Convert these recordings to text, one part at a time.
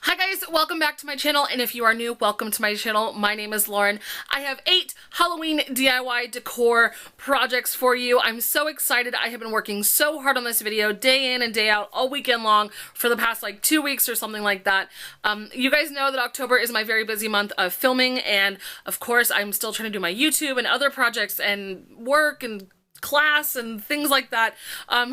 Hi guys, welcome back to my channel, and if you are new, welcome to my channel. My name is Lauren. I have 8 Halloween DIY decor projects for you. I'm so excited. I have been working so hard on this video day in and day out all weekend long for the past like 2 weeks or something like that. You guys know that October is my very busy month of filming, and of course I'm still trying to do my YouTube and other projects and work and class and things like that.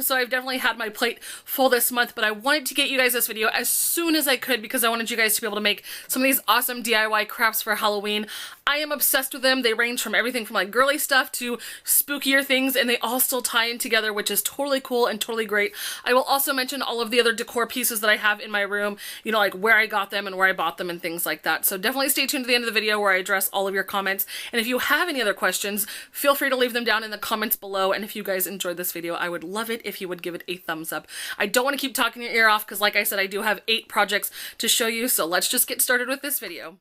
So I've definitely had my plate full this month, but I wanted to get you guys this video as soon as I could because I wanted you guys to be able to make some of these awesome DIY crafts for Halloween. I am obsessed with them. They range from everything from like girly stuff to spookier things, and they all still tie in together, which is totally cool and totally great. I will also mention all of the other decor pieces that I have in my room, you know, like where I got them and where I bought them and things like that. So definitely stay tuned to the end of the video where I address all of your comments. And if you have any other questions, feel free to leave them down in the comments below. And if you guys enjoyed this video, I would love it if you would give it a thumbs up. I don't want to keep talking your ear off because, like I said, I do have 8 projects to show you. So let's just get started with this video.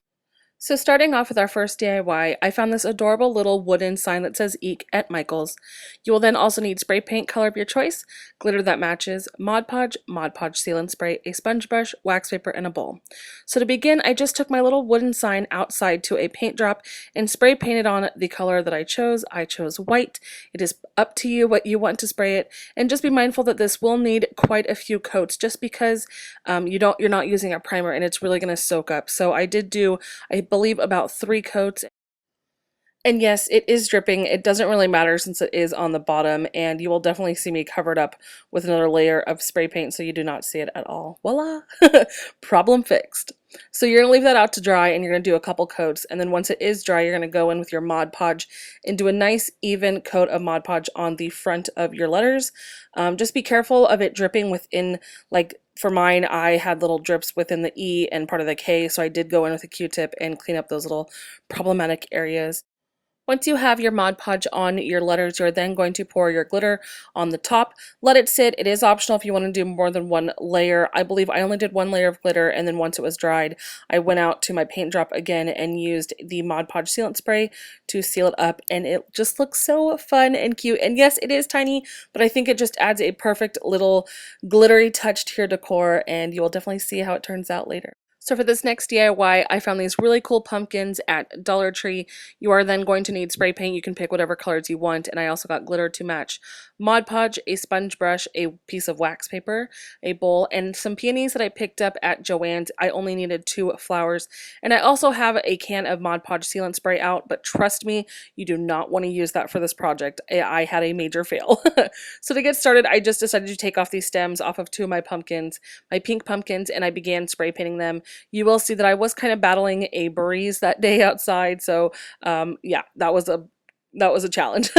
So starting off with our first DIY, I found this adorable little wooden sign that says Eek at Michael's. You will then also need spray paint color of your choice, glitter that matches, Mod Podge sealant spray, a sponge brush, wax paper, and a bowl. So to begin, I just took my little wooden sign outside to a paint drop and spray painted on the color that I chose. I chose white. It is up to you what you want to spray it, and just be mindful that this will need quite a few coats just because you're not using a primer and it's really going to soak up. So I did do, I believe, about 3 coats. And yes, it is dripping. It doesn't really matter since it is on the bottom, and you will definitely see me covered up with another layer of spray paint so you do not see it at all. Voila! Problem fixed. So you're going to leave that out to dry, and you're going to do a couple coats, and then once it is dry, you're going to go in with your Mod Podge and do a nice even coat of Mod Podge on the front of your letters. Just be careful of it dripping within, like, for mine, I had little drips within the E and part of the K, so I did go in with a Q-tip and clean up those little problematic areas. Once you have your Mod Podge on your letters, you're then going to pour your glitter on the top. Let it sit. It is optional if you want to do more than 1 layer. I believe I only did 1 layer of glitter, and then once it was dried, I went out to my paint drop again and used the Mod Podge sealant spray to seal it up, and it just looks so fun and cute. And yes, it is tiny, but I think it just adds a perfect little glittery touch to your decor, and you will definitely see how it turns out later. So for this next DIY, I found these really cool pumpkins at Dollar Tree. You are then going to need spray paint. You can pick whatever colors you want, and I also got glitter to match. Mod Podge, a sponge brush, a piece of wax paper, a bowl, and some peonies that I picked up at Joann's. I only needed 2 flowers, and I also have a can of Mod Podge sealant spray out, but trust me, you do not want to use that for this project. I had a major fail. So to get started, I just decided to take off these stems off of 2 of my pumpkins, my pink pumpkins, and I began spray painting them. You will see that I was kind of battling a breeze that day outside, so yeah, that was a challenge.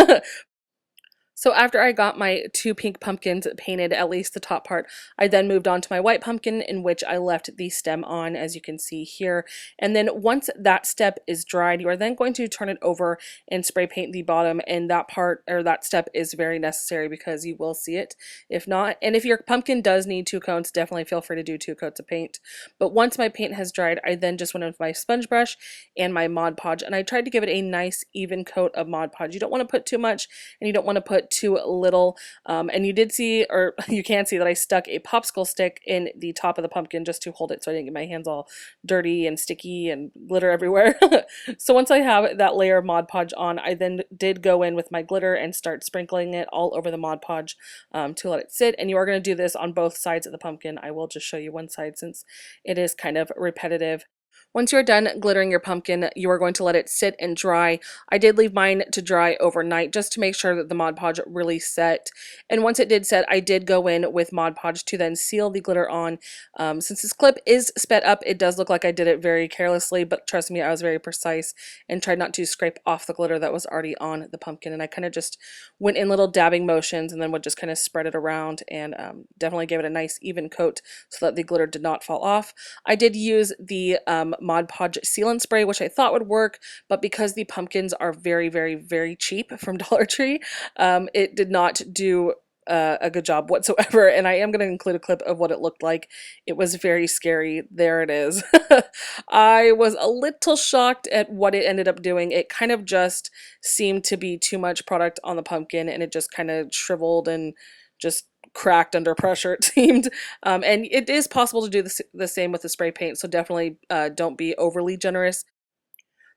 So after I got my 2 pink pumpkins painted, at least the top part, I then moved on to my white pumpkin, in which I left the stem on, as you can see here. And then once that step is dried, you are then going to turn it over and spray paint the bottom, and that part, or that step, is very necessary because you will see it if not. And if your pumpkin does need 2 coats, definitely feel free to do 2 coats of paint. But once my paint has dried, I then just went in with my sponge brush and my Mod Podge, and I tried to give it a nice even coat of Mod Podge. You don't want to put too much, and you don't want to put too little. And you did see, or you can see, that I stuck a popsicle stick in the top of the pumpkin just to hold it so I didn't get my hands all dirty and sticky and glitter everywhere. So once I have that layer of Mod Podge on, I then did go in with my glitter and start sprinkling it all over the Mod Podge to let it sit. And you are going to do this on both sides of the pumpkin. I will just show you one side since it is kind of repetitive. Once you're done glittering your pumpkin, you are going to let it sit and dry. I did leave mine to dry overnight just to make sure that the Mod Podge really set. And once it did set, I did go in with Mod Podge to then seal the glitter on. Since this clip is sped up, it does look like I did it very carelessly, but trust me, I was very precise and tried not to scrape off the glitter that was already on the pumpkin. And I kind of just went in little dabbing motions and then would just kind of spread it around, and definitely gave it a nice even coat so that the glitter did not fall off. I did use the Mod Podge sealant spray, which I thought would work, but because the pumpkins are very, very, very cheap from Dollar Tree, it did not do a good job whatsoever. And I am going to include a clip of what it looked like. It was very scary. There it is. I was a little shocked at what it ended up doing. It kind of just seemed to be too much product on the pumpkin, and it just kind of shriveled and just cracked under pressure, it seemed. And it is possible to do the same with the spray paint, so definitely don't be overly generous.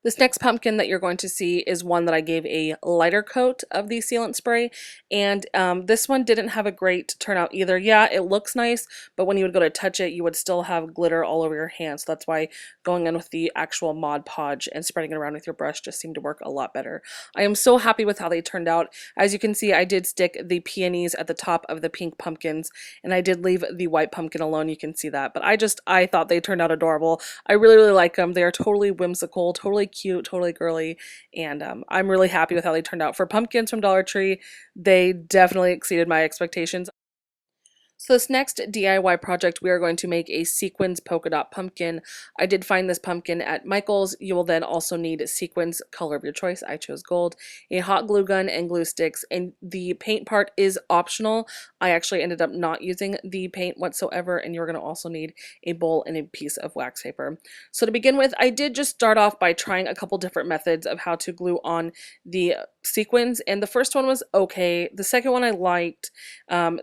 This next pumpkin that you're going to see is one that I gave a lighter coat of the sealant spray, and this one didn't have a great turnout either. Yeah, it looks nice, but when you would go to touch it, you would still have glitter all over your hands. So that's why going in with the actual Mod Podge and spreading it around with your brush just seemed to work a lot better. I am so happy with how they turned out. As you can see, I did stick the peonies at the top of the pink pumpkins, and I did leave the white pumpkin alone. You can see that, but I thought they turned out adorable. I really, really like them. They are totally whimsical, totally cute, totally girly, and I'm really happy with how they turned out. For pumpkins from Dollar Tree, they definitely exceeded my expectations. So this next DIY project, we are going to make a sequins polka dot pumpkin. I did find this pumpkin at Michael's. You will then also need sequins, color of your choice. I chose gold, a hot glue gun, and glue sticks. And the paint part is optional. I actually ended up not using the paint whatsoever, and you're going to also need a bowl and a piece of wax paper. So to begin with, I did just start off by trying a couple different methods of how to glue on the sequins, and the first one was okay. The second one I liked.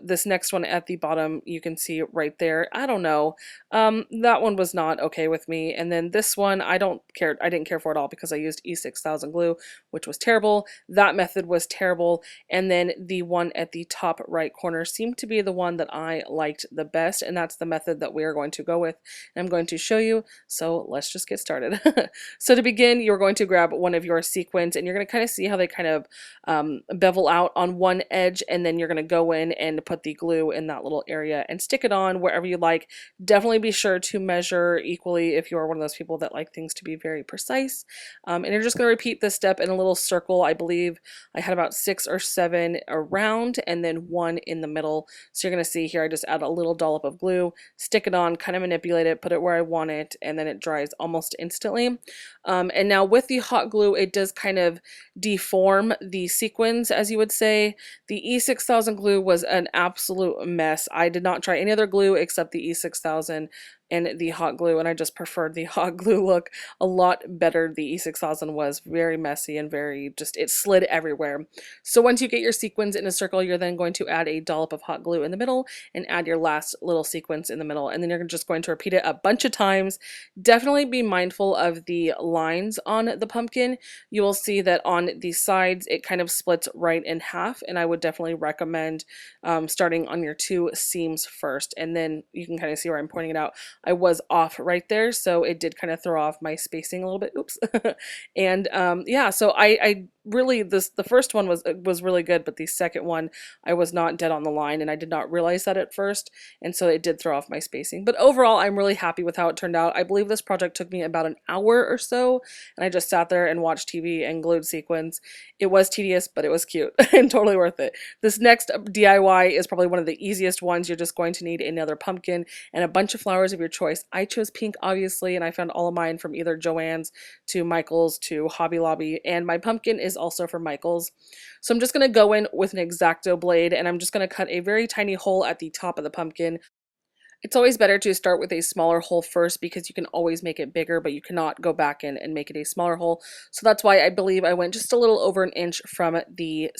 This next one at the bottom, you can see right there, I don't know, that one was not okay with me. And then this one, I didn't care for it all because I used E6000 glue, which was terrible. That method was terrible. And then the one at the top right corner seemed to be the one that I liked the best, and that's the method that we are going to go with, and I'm going to show you. So let's just get started. So to begin, you're going to grab one of your sequins, and you're going to kind of see how they kind of bevel out on one edge, and then you're going to go in and put the glue in that little area and stick it on wherever you like. Definitely be sure to measure equally if you are one of those people that like things to be very precise. And you're just going to repeat this step in a little circle. I believe I had about 6 or 7 around and then 1 in the middle. So you're going to see here I just add a little dollop of glue, stick it on, kind of manipulate it, put it where I want it, and then it dries almost instantly. And now with the hot glue, it does kind of deform the sequins, as you would say. The E6000 glue was an absolute mess. I did not try any other glue except the E6000 and the hot glue, and I just preferred the hot glue look a lot better. The E6000 was very messy and very it slid everywhere. So once you get your sequins in a circle, you're then going to add a dollop of hot glue in the middle and add your last little sequence in the middle, and then you're just going to repeat it a bunch of times. Definitely be mindful of the lines on the pumpkin. You will see that on the sides it kind of splits right in half, and I would definitely recommend starting on your 2 seams first, and then you can kind of see where I'm pointing it out. I was off right there, so it did kind of throw off my spacing a little bit. Oops. And yeah, so I really, the first one was really good, but the second one I was not dead on the line, and I did not realize that at first, and so it did throw off my spacing. But overall, I'm really happy with how it turned out. I believe this project took me about an hour or so, and I just sat there and watched TV and glued sequins. It was tedious, but it was cute and totally worth it. This next DIY is probably one of the easiest ones. You're just going to need another pumpkin and a bunch of flowers of your choice. I chose pink, obviously, and I found all of mine from either Joann's to Michael's to Hobby Lobby, and my pumpkin is also from Michael's. So I'm just going to go in with an X-Acto blade, and I'm just going to cut a very tiny hole at the top of the pumpkin. It's always better to start with a smaller hole first because you can always make it bigger, but you cannot go back in and make it a smaller hole. So that's why I believe I went just a little over an inch from the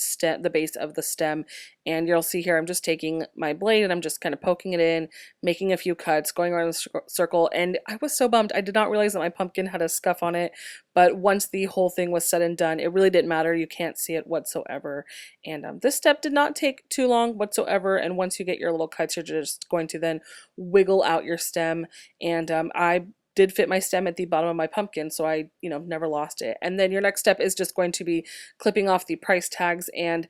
base of the stem. And you'll see here I'm just taking my blade and I'm just kind of poking it in, making a few cuts, going around the circle. And I was so bummed. I did not realize that my pumpkin had a scuff on it. But once the whole thing was said and done, it really didn't matter. You can't see it whatsoever. And this step did not take too long whatsoever. And once you get your little cuts, you're just going to then wiggle out your stem. And I did fit my stem at the bottom of my pumpkin, so I, never lost it. And then your next step is just going to be clipping off the price tags and,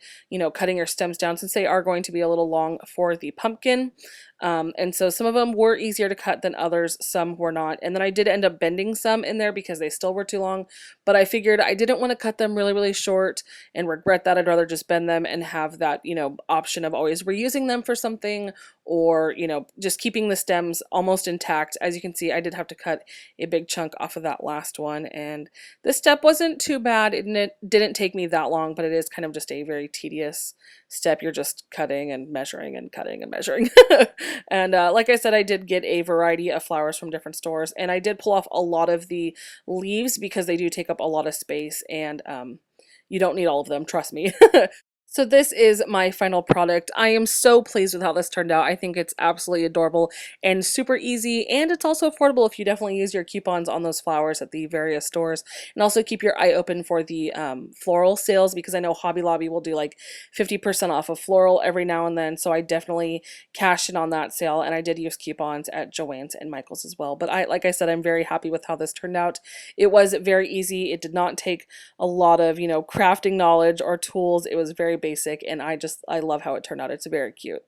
cutting your stems down since they are going to be a little long for the pumpkin. And so some of them were easier to cut than others, some were not. And then I did end up bending some in there because they still were too long, but I figured I didn't want to cut them really, really short and regret that. I'd rather just bend them and have that, option of always reusing them for something, or, just keeping the stems almost intact. As you can see, I did have to cut a big chunk off of that last one, and this step wasn't too bad. It didn't take me that long, but it is kind of just a very tedious step. You're just cutting and measuring and cutting and measuring. And like I said, I did get a variety of flowers from different stores, and I did pull off a lot of the leaves because they do take up a lot of space, and you don't need all of them, trust me. So this is my final product. I am so pleased with how this turned out. I think it's absolutely adorable and super easy, and it's also affordable if you definitely use your coupons on those flowers at the various stores. And also keep your eye open for the floral sales, because I know Hobby Lobby will do like 50% off of floral every now and then. So I definitely cashed in on that sale, and I did use coupons at Joann's and Michael's as well. But like I said, I'm very happy with how this turned out. It was very easy. It did not take a lot of, crafting knowledge or tools. It was very basic, and I love how it turned out. It's very cute.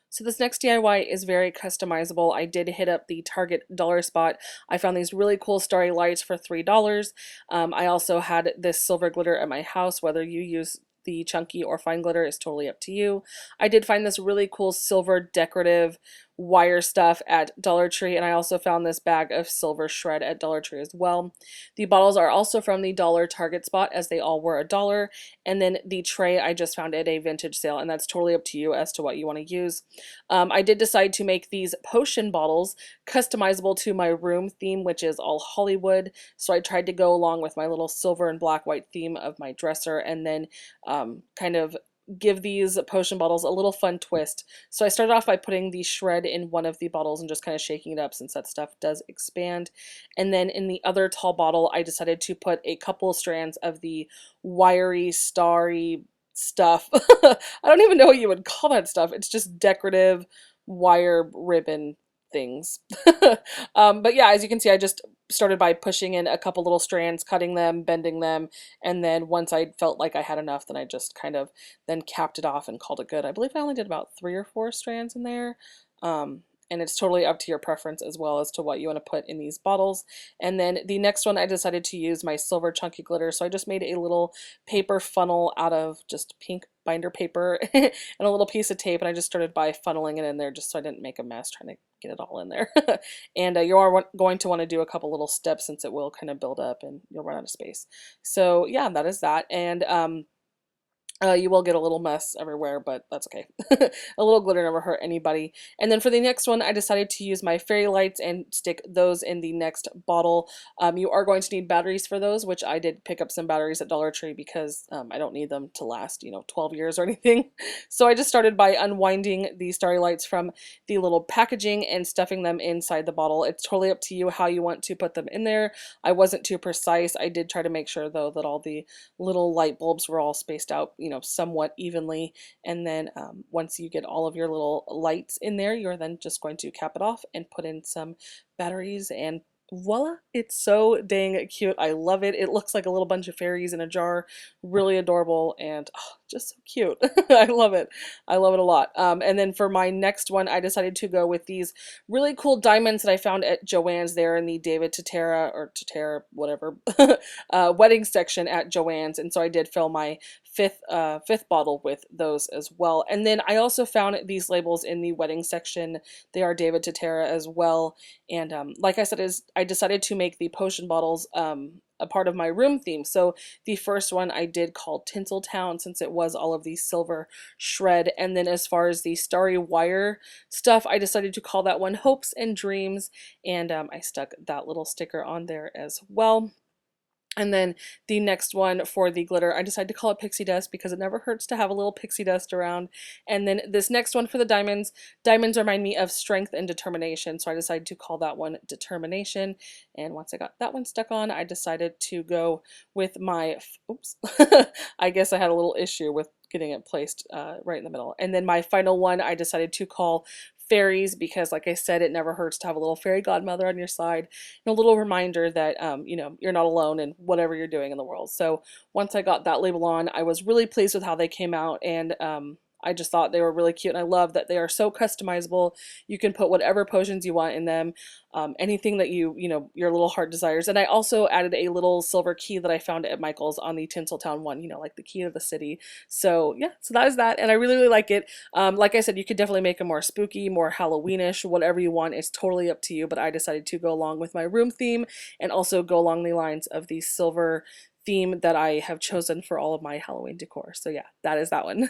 So this next DIY is very customizable. I did hit up the Target dollar spot. I found these really cool starry lights for $3. I also had this silver glitter at my house. Whether you use the chunky or fine glitter is totally up to you. I did find this really cool silver decorative wire stuff at Dollar Tree, and I also found this bag of silver shred at Dollar Tree as well. The bottles are also from the dollar Target spot, as they all were $1, and then the tray I just found at a vintage sale, and that's totally up to you as to what you want to use. I did decide to make these potion bottles customizable to my room theme, which is all Hollywood, so I tried to go along with my little silver and black white theme of my dresser, and then kind of give these potion bottles a little fun twist. So I started off by putting the shred in one of the bottles and just kind of shaking it up, since that stuff does expand. And then in the other tall bottle, I decided to put a couple strands of the wiry, starry stuff. I don't even know what you would call that stuff. It's just decorative wire ribbon things. But yeah, as you can see, I just started by pushing in a couple little strands, cutting them, bending them, and then once I felt like I had enough, then I just kind of then capped it off and called it good. I believe I only did about 3 or 4 strands in there. And it's totally up to your preference as well as to what you want to put in these bottles. And then the next one, I decided to use my silver chunky glitter. So I just made a little paper funnel out of just pink binder paper and a little piece of tape, and I just started by funneling it in there just so I didn't make a mess trying to get it all in there. And you are going to want to do a couple little steps, since it will kind of build up and you'll run out of space. So yeah, that is that. And you will get a little mess everywhere, but that's okay. A little glitter never hurt anybody. And then for the next one, I decided to use my fairy lights and stick those in the next bottle. You are going to need batteries for those, which I did pick up some batteries at Dollar Tree, because I don't need them to last, 12 years or anything. So I just started by unwinding the starry lights from the little packaging and stuffing them inside the bottle. It's totally up to you how you want to put them in there. I wasn't too precise. I did try to make sure, though, that all the little light bulbs were all spaced out, somewhat evenly. And then once you get all of your little lights in there, you're then just going to cap it off and put in some batteries, and voila, it's so dang cute. I love it. It looks like a little bunch of fairies in a jar. Really adorable, and just so cute. I love it. I love it a lot. And then for my next one, I decided to go with these really cool diamonds that I found at Joann's there in the David Tatera, or Tatera, whatever, wedding section at Joann's. And so I did fill my fifth bottle with those as well. And then I also found these labels in the wedding section. They are David Tatera as well. And like I said, I decided to make the potion bottles a part of my room theme. So the first one I did call Tinseltown, since it was all of the silver shred. And then as far as the starry wire stuff, I decided to call that one Hopes and Dreams. And I stuck that little sticker on there as well. And then the next one for the glitter, I decided to call it Pixie Dust, because it never hurts to have a little pixie dust around. And then this next one for the diamonds remind me of strength and determination, so I decided to call that one Determination. And once I got that one stuck on, I decided to go with my, oops, I guess I had a little issue with getting it placed right in the middle. And then my final one, I decided to call Fairies, because like I said, it never hurts to have a little fairy godmother on your side, and a little reminder that you're not alone in whatever you're doing in the world. So once I got that label on, I was really pleased with how they came out, and I just thought they were really cute, and I love that they are so customizable. You can put whatever potions you want in them, anything that your little heart desires. And I also added a little silver key that I found at Michael's on the Tinseltown one, like the key to the city. So yeah, so that is that, and I really, really like it. Like I said, you could definitely make them more spooky, more Halloweenish, whatever you want. It's totally up to you, but I decided to go along with my room theme and also go along the lines of the silver theme that I have chosen for all of my Halloween decor. So yeah, that is that one.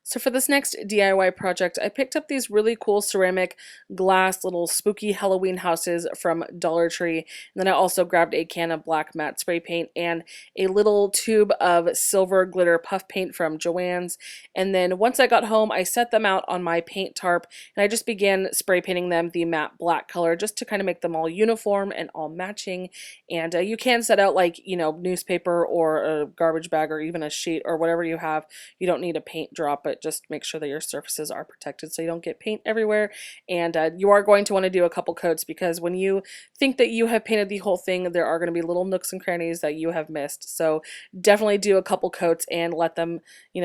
So for this next DIY project, I picked up these really cool ceramic glass little spooky Halloween houses from Dollar Tree. And then I also grabbed a can of black matte spray paint and a little tube of silver glitter puff paint from Joann's. And then once I got home, I set them out on my paint tarp and I just began spray painting them the matte black color just to kind of make them all uniform and all matching. And you can set out like, newspaper or a garbage bag or even a sheet or whatever you have. You don't need a paint drop, but just make sure that your surfaces are protected so you don't get paint everywhere. And you are going to want to do a couple coats because when you think that you have painted the whole thing, there are going to be little nooks and crannies that you have missed. So definitely do a couple coats and let them,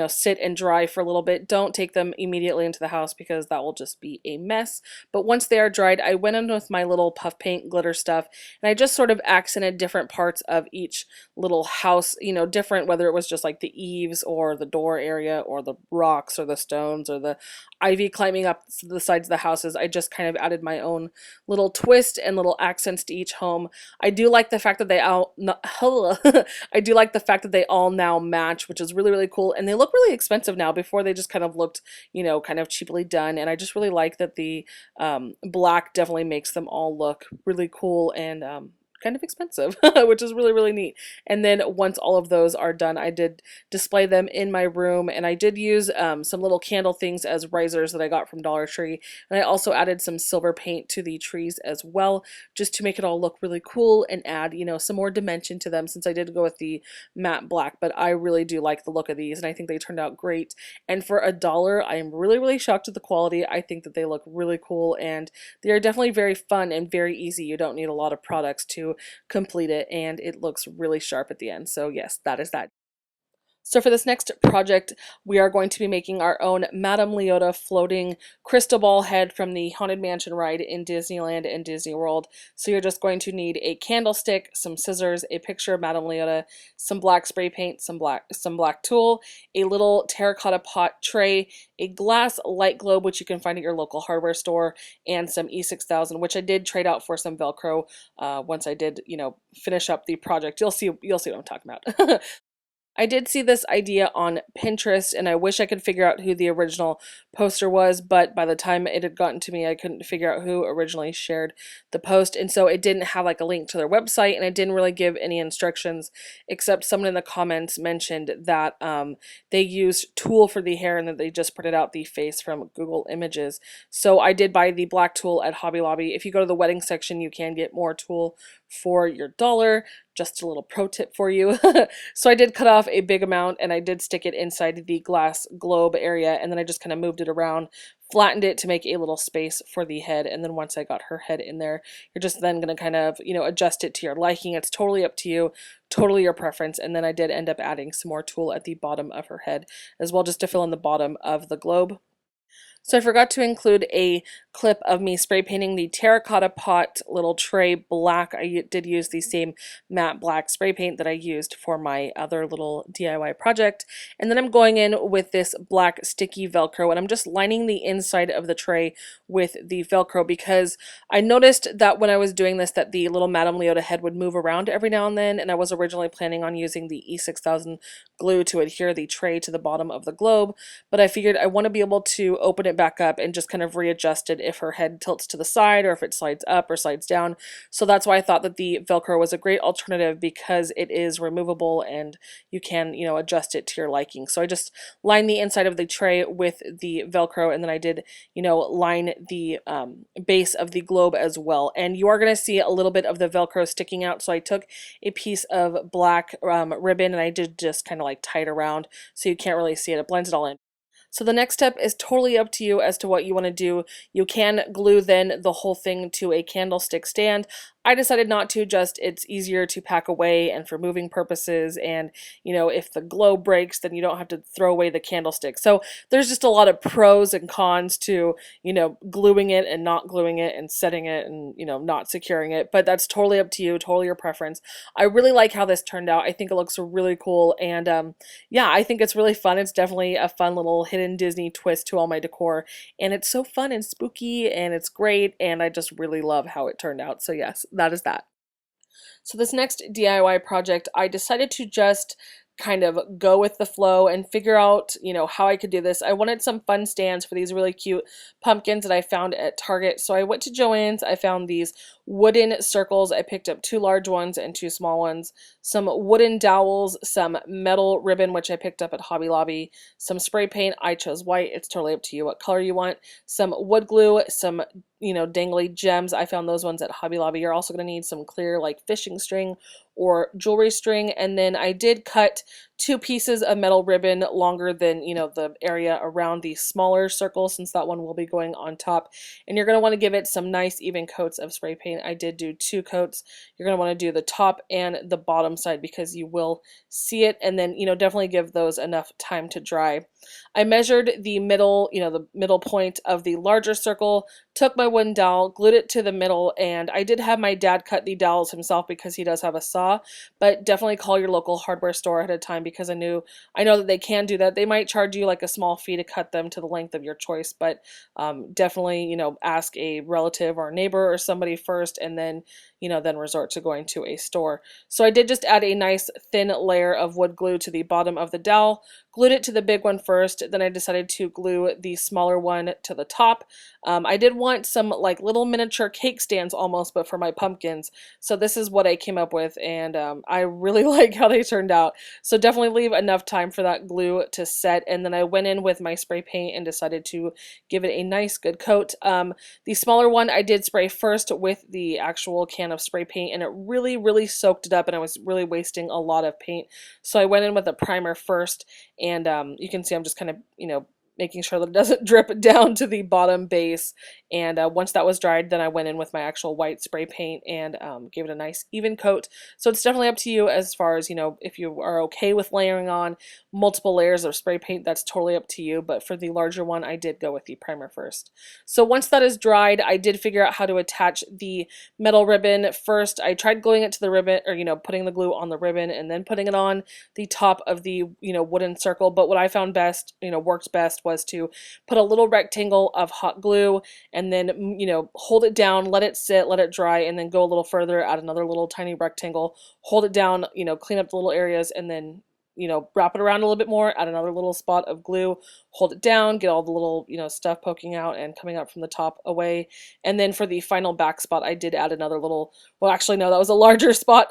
sit and dry for a little bit. Don't take them immediately into the house because that will just be a mess. But once they are dried, I went in with my little puff paint glitter stuff and I just sort of accented different parts of each little house, different, whether it was just like the eaves or the door area or the rocks or the stones or the ivy climbing up the sides of the houses. I just kind of added my own little twist and little accents to each home. I do like the fact that they all I do like the fact that they all now match, which is really, really cool. And they look really expensive now. Before they just kind of looked, kind of cheaply done. And I just really like that the black definitely makes them all look really cool and kind of expensive, which is really, really neat. And then once all of those are done, I did display them in my room, and I did use some little candle things as risers that I got from Dollar Tree. And I also added some silver paint to the trees as well, just to make it all look really cool and add, some more dimension to them, since I did go with the matte black. But I really do like the look of these, and I think they turned out great. And for $1, I am really, really shocked at the quality. I think that they look really cool, and they are definitely very fun and very easy. You don't need a lot of products to complete it, and it looks really sharp at the end. So yes, that is that. So for this next project, we are going to be making our own Madame Leota floating crystal ball head from the Haunted Mansion ride in Disneyland and Disney World. So you're just going to need a candlestick, some scissors, a picture of Madame Leota, some black spray paint, some black tulle, a little terracotta pot tray, a glass light globe, which you can find at your local hardware store, and some E6000, which I did trade out for some Velcro once I did, finish up the project. You'll see what I'm talking about. I did see this idea on Pinterest, and I wish I could figure out who the original poster was, but by the time it had gotten to me, I couldn't figure out who originally shared the post, and so it didn't have like a link to their website, and it didn't really give any instructions, except someone in the comments mentioned that they used tulle for the hair and that they just printed out the face from Google Images. So I did buy the black tulle at Hobby Lobby. If you go to the wedding section, you can get more tulle for your $1. Just a little pro tip for you. So I did cut off a big amount and I did stick it inside the glass globe area, and then I just kind of moved it around, flattened it to make a little space for the head. And then once I got her head in there, you're just then going to kind of, adjust it to your liking. It's totally up to you, totally your preference. And then I did end up adding some more tulle at the bottom of her head as well, just to fill in the bottom of the globe. So I forgot to include a clip of me spray painting the terracotta pot little tray black. I did use the same matte black spray paint that I used for my other little DIY project. And then I'm going in with this black sticky Velcro, and I'm just lining the inside of the tray with the Velcro because I noticed that when I was doing this that the little Madame Leota head would move around every now and then, and I was originally planning on using the E6000 glue to adhere the tray to the bottom of the globe, but I figured I want to be able to open it back up and just kind of readjust it if her head tilts to the side or if it slides up or slides down. So that's why I thought that the Velcro was a great alternative, because it is removable and you can, adjust it to your liking. So I just lined the inside of the tray with the Velcro, and then I did, line the base of the globe as well. And you are going to see a little bit of the Velcro sticking out. So I took a piece of black ribbon and I did just kind of like tie it around so you can't really see it. It blends it all in. So the next step is totally up to you as to what you want to do. You can glue then the whole thing to a candlestick stand. I decided not to, just it's easier to pack away and for moving purposes, and if the globe breaks then you don't have to throw away the candlestick. So there's just a lot of pros and cons to gluing it and not gluing it and setting it and not securing it, but that's totally up to you, totally your preference. I really like how this turned out. I think it looks really cool, and yeah, I think it's really fun. It's definitely a fun little hidden Disney twist to all my decor, and it's so fun and spooky and it's great, and I just really love how it turned out. So yes, that is that. So this next DIY project, I decided to just kind of go with the flow and figure out, you know, how I could do this. I wanted some fun stands for these really cute pumpkins that I found at Target. So I went to Joann's. I found these wooden circles. I picked up 2 large ones and 2 small ones, some wooden dowels, some metal ribbon, which I picked up at Hobby Lobby, some spray paint. I chose white. It's totally up to you what color you want. Some wood glue, some, you know, dangly gems. I found those ones at Hobby Lobby. You're also going to need some clear like fishing string or jewelry string. And then I did cut 2 pieces of metal ribbon longer than, you know, the area around the smaller circle, since that one will be going on top. And you're going to want to give it some nice even coats of spray paint. I did do 2 coats. You're going to want to do the top and the bottom side because you will see it, and then, you know, definitely give those enough time to dry. I measured the middle, you know, the middle point of the larger circle, took my wooden dowel, glued it to the middle, and I did have my dad cut the dowels himself because he does have a saw, but definitely call your local hardware store ahead of time because I know that they can do that. They might charge you like a small fee to cut them to the length of your choice, but definitely, you know, ask a relative or a neighbor or somebody first, and then, you know, then resort to going to a store. So I did just add a nice thin layer of wood glue to the bottom of the dowel, glued it to the big one first, then I decided to glue the smaller one to the top. I did want some like little miniature cake stands almost, but for my pumpkins. So this is what I came up with, and I really like how they turned out. So definitely leave enough time for that glue to set, and then I went in with my spray paint and decided to give it a nice good coat. The smaller one I did spray first with the actual can of spray paint, and it really soaked it up, and I was really wasting a lot of paint. So I went in with a primer first, and you can see I'm just kind of, you know, making sure that it doesn't drip down to the bottom base. And once that was dried, then I went in with my actual white spray paint and gave it a nice even coat. So it's definitely up to you as far as, you know, if you are okay with layering on multiple layers of spray paint, that's totally up to you. But for the larger one, I did go with the primer first. So once that is dried, I did figure out how to attach the metal ribbon. First, I tried gluing it to the ribbon, or, you know, putting the glue on the ribbon and then putting it on the top of the, you know, wooden circle. But what I found best, you know, works best was to put a little rectangle of hot glue and then, you know, hold it down, let it sit, let it dry, and then go a little further, add another little tiny rectangle, hold it down, you know, clean up the little areas, and then, you know, wrap it around a little bit more, add another little spot of glue, hold it down, get all the little, you know, stuff poking out and coming out from the top away. And then for the final back spot, I did add another little, well, actually, no, that was a larger spot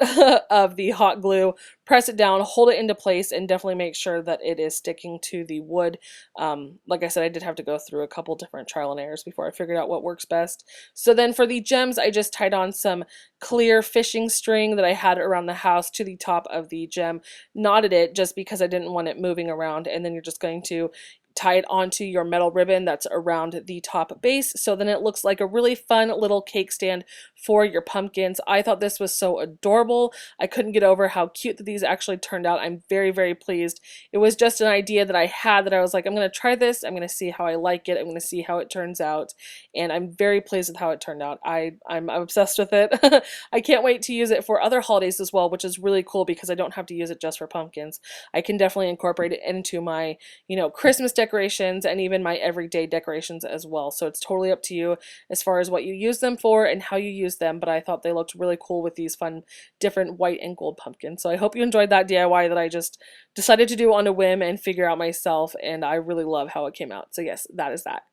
of the hot glue. Press it down, hold it into place, and definitely make sure that it is sticking to the wood. Like I said, I did have to go through a couple different trial and errors before I figured out what works best. So then for the gems, I just tied on some clear fishing string that I had around the house to the top of the gem, knotted it just because I didn't want it moving around, and then you're just going to tie it onto your metal ribbon that's around the top base, so then it looks like a really fun little cake stand for your pumpkins. I thought this was so adorable. I couldn't get over how cute that these actually turned out. I'm very pleased. It was just an idea that I had that I was like, I'm going to try this, I'm going to see how I like it, I'm going to see how it turns out, and I'm very pleased with how it turned out. I'm obsessed with it. I can't wait to use it for other holidays as well, which is really cool because I don't have to use it just for pumpkins. I can definitely incorporate it into my, you know, Christmas decorations and even my everyday decorations as well. So it's totally up to you as far as what you use them for and how you use them, but I thought they looked really cool with these fun different white and gold pumpkins. So I hope you enjoyed that DIY that I just decided to do on a whim and figure out myself, and I really love how it came out. So yes, that is that.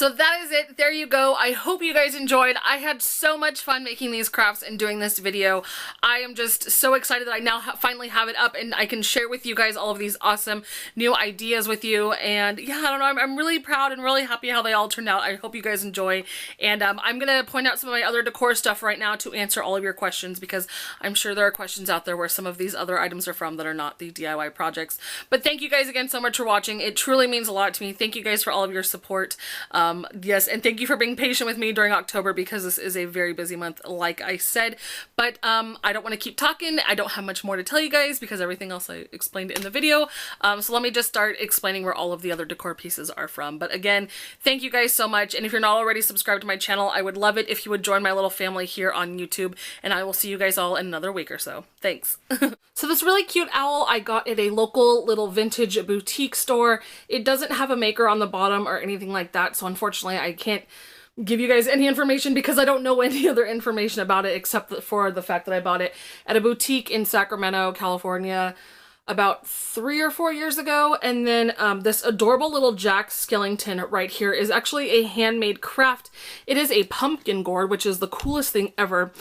So that is it. There you go. I hope you guys enjoyed. I had so much fun making these crafts and doing this video. I am just so excited that I now finally have it up and I can share with you guys all of these awesome new ideas with you. And yeah, I don't know, I'm really proud and really happy how they all turned out. I hope you guys enjoy. And I'm going to point out some of my other decor stuff right now to answer all of your questions, because I'm sure there are questions out there where some of these other items are from that are not the DIY projects. But thank you guys again so much for watching. It truly means a lot to me. Thank you guys for all of your support. Yes, and thank you for being patient with me during October, because this is a very busy month, like I said. But I don't want to keep talking. I don't have much more to tell you guys because everything else I explained in the video. So let me just start explaining where all of the other decor pieces are from. But again, thank you guys so much. And if you're not already subscribed to my channel, I would love it if you would join my little family here on YouTube. And I will see you guys all in another week or so. Thanks. So this really cute owl I got at a local little vintage boutique store. It doesn't have a maker on the bottom or anything like that, so unfortunately I can't give you guys any information because I don't know any other information about it except for the fact that I bought it at a boutique in Sacramento, California about 3 or 4 years ago. And then this adorable little Jack Skellington right here is actually a handmade craft. It is a pumpkin gourd, which is the coolest thing ever.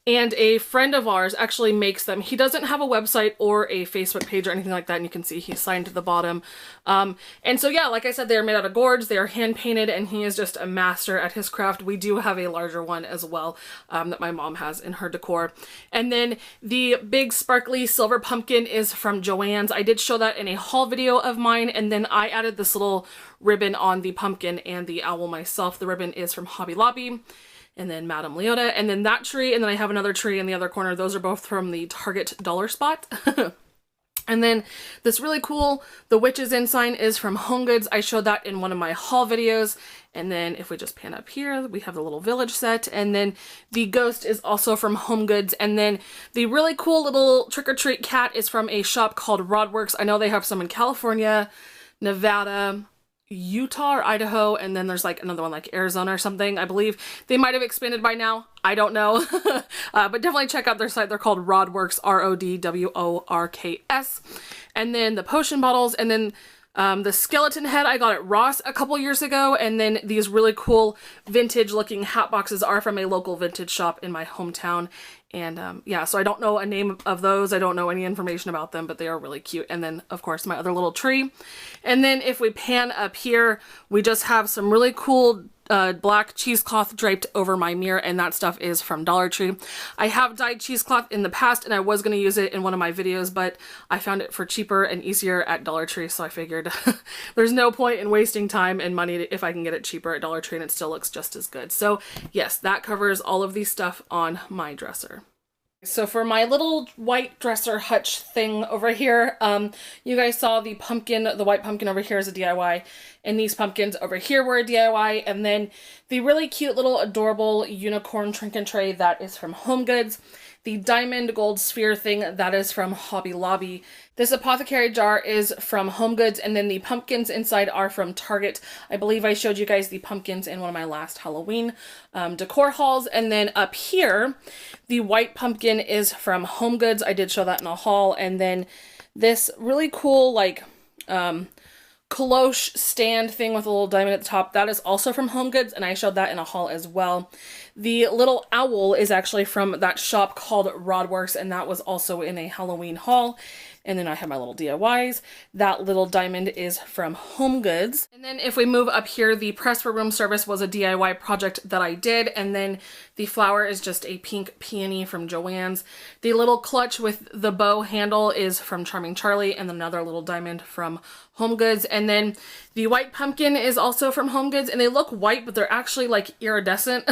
And a friend of ours actually makes them. He doesn't have a website or a Facebook page or anything like that, and you can see he's signed to the bottom. And so yeah, like I said, they are made out of gourds, they are hand painted, and he is just a master at his craft. We do have a larger one as well that my mom has in her decor. And then the big sparkly silver pumpkin is from Joann's. I did show that in a haul video of mine, and then I added this little ribbon on the pumpkin and the owl myself. The ribbon is from Hobby Lobby. And then Madame Leota, and then that tree, and then I have another tree in the other corner. Those are both from the Target dollar spot. And then this really cool The Witch's Inn sign is from Home Goods. I showed that in one of my haul videos. And then if we just pan up here, we have the little village set. And then the ghost is also from Home Goods. And then the really cool little trick-or-treat cat is from a shop called Rodworks. I know they have some in California, Nevada, Utah or Idaho, and then there's like another one like Arizona or something. I believe they might have expanded by now. I don't know. But definitely check out their site. They're called Rodworks, RODWORKS. And then the potion bottles, and then the skeleton head I got at Ross a couple years ago, and then these really cool vintage looking hat boxes are from a local vintage shop in my hometown. And yeah, so I don't know a name of those. I don't know any information about them, but they are really cute. And then of course my other little tree. And then if we pan up here, we just have some really cool black cheesecloth draped over my mirror, and that stuff is from Dollar Tree. I have dyed cheesecloth in the past and I was going to use it in one of my videos, but I found it for cheaper and easier at Dollar Tree, so I figured there's no point in wasting time and money if I can get it cheaper at Dollar Tree and it still looks just as good. So yes, that covers all of the stuff on my dresser. So for my little white dresser hutch thing over here, you guys saw the pumpkin, the white pumpkin over here is a DIY, and these pumpkins over here were a DIY, and then the really cute little adorable unicorn trinket tray, that is from Home Goods. The diamond gold sphere thing, that is from Hobby Lobby. This apothecary jar is from Home Goods, and then the pumpkins inside are from Target. I believe I showed you guys the pumpkins in one of my last Halloween decor hauls. And then up here, the white pumpkin is from Home Goods. I did show that in a haul. And then this really cool, like, cloche stand thing with a little diamond at the top, that is also from Home Goods, and I showed that in a haul as well. The little owl is actually from that shop called Rodworks, and that was also in a Halloween haul. And then I have my little DIYs. That little diamond is from Home Goods. And then if we move up here, the press for room service was a DIY project that I did. And then the flower is just a pink peony from Joann's. The little clutch with the bow handle is from Charming Charlie, and another little diamond from Home Goods. And then the white pumpkin is also from Home Goods, and they look white, but they're actually like iridescent.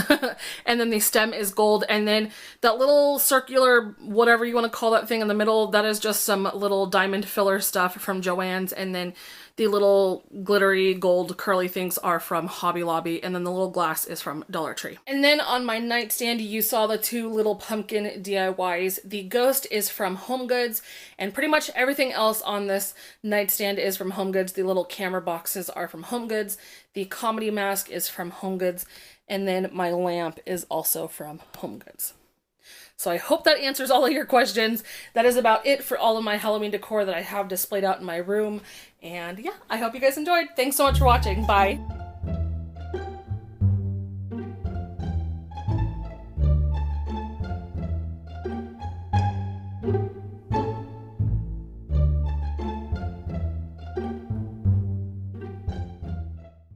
And then the stem is gold. And then that little circular, whatever you want to call that thing in the middle, that is just some little diamond filler stuff from Joann's. And then the little glittery gold curly things are from Hobby Lobby, and then the little glass is from Dollar Tree. And then on my nightstand, you saw the two little pumpkin DIYs. The ghost is from Home Goods, and pretty much everything else on this nightstand is from Home Goods. The little camera boxes are from Home Goods. The comedy mask is from Home Goods, and then my lamp is also from Home Goods. So I hope that answers all of your questions. That is about it for all of my Halloween decor that I have displayed out in my room. And yeah, I hope you guys enjoyed. Thanks so much for watching. Bye.